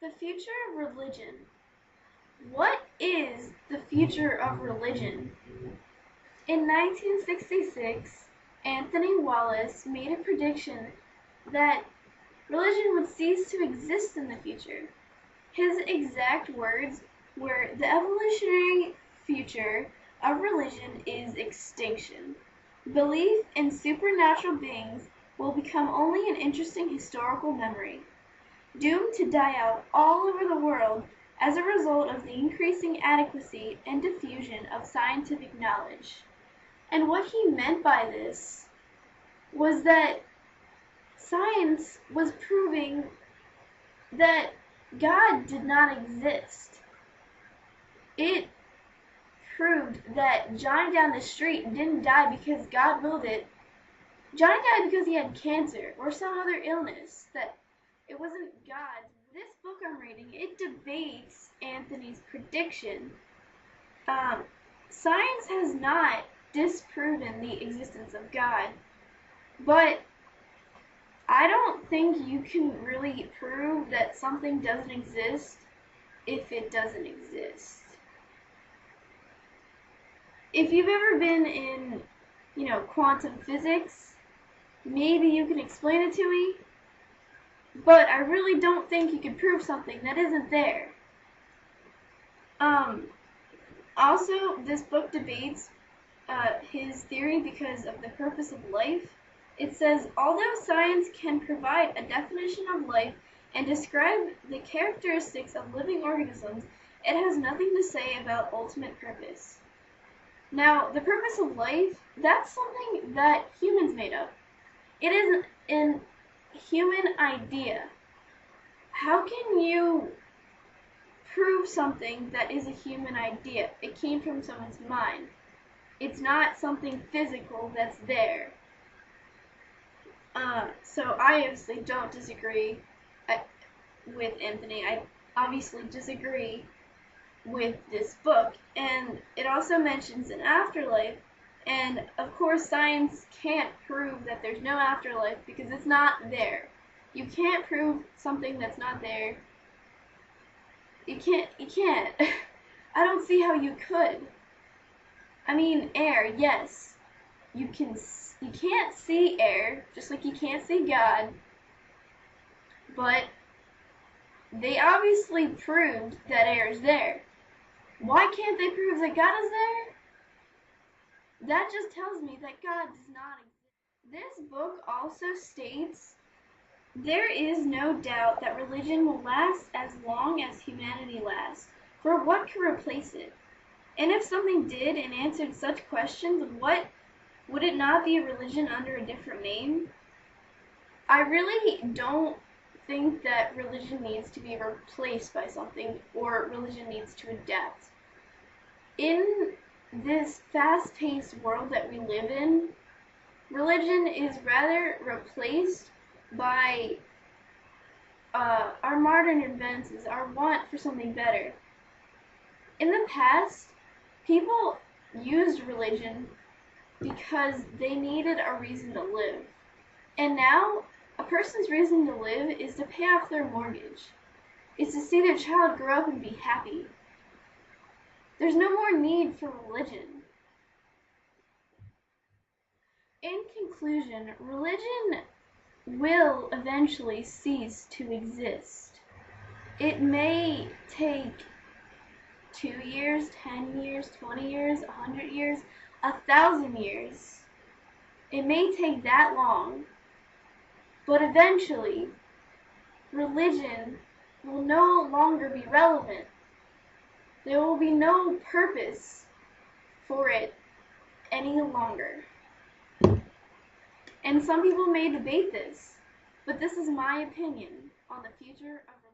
The future of religion. What is the future of religion? In 1966, Anthony Wallace made a prediction that religion would cease to exist in the future. His exact words were, "The evolutionary future of religion is extinction. Belief in supernatural beings will become only an interesting historical memory, doomed to die out all over the world as a result of the increasing adequacy and diffusion of scientific knowledge." And what he meant by this was that science was proving that God did not exist. It proved that Johnny down the street didn't die because God willed it. Johnny died because he had cancer or some other illness, that it wasn't God. This book I'm reading, it debates Anthony's prediction. Science has not disproven the existence of God, but I don't think you can really prove that something doesn't exist if it doesn't exist. If you've ever been in, quantum physics, maybe you can explain it to me, but I really don't think you can prove something that isn't there. Also, this book debates his theory because of the purpose of life. It says, although science can provide a definition of life and describe the characteristics of living organisms, it has nothing to say about ultimate purpose. Now, the purpose of life, that's something that humans made up. It is an human idea. How can you prove something that is a human idea? It came from someone's mind. It's not something physical that's there. So I obviously don't disagree with Anthony. I obviously disagree with this book. And it also mentions an afterlife. And of course science can't prove that there's no afterlife because it's not there. You can't prove something that's not there. You can't. I don't see how you could. I mean, air, yes. You can't see air, just like you can't see God. But they obviously proved that air is there. Why can't they prove that God is there? That just tells me that God does not exist. This book also states, there is no doubt that religion will last as long as humanity lasts, for what can replace it? And if something did and answered such questions, what would it not be a religion under a different name? I really don't think that religion needs to be replaced by something, or religion needs to adapt. In this fast-paced world that we live in, religion is rather replaced by our modern advances, our want for something better. In the past, people used religion because they needed a reason to live. And now, a person's reason to live is to pay off their mortgage. It's to see their child grow up and be happy. There's no more need for religion. In conclusion, religion will eventually cease to exist. It may take 2 years, 10 years, 20 years, 100 years, 1,000 years. It may take that long, but eventually, religion will no longer be relevant. There will be no purpose for it any longer. And some people may debate this, but this is my opinion on the future of religion.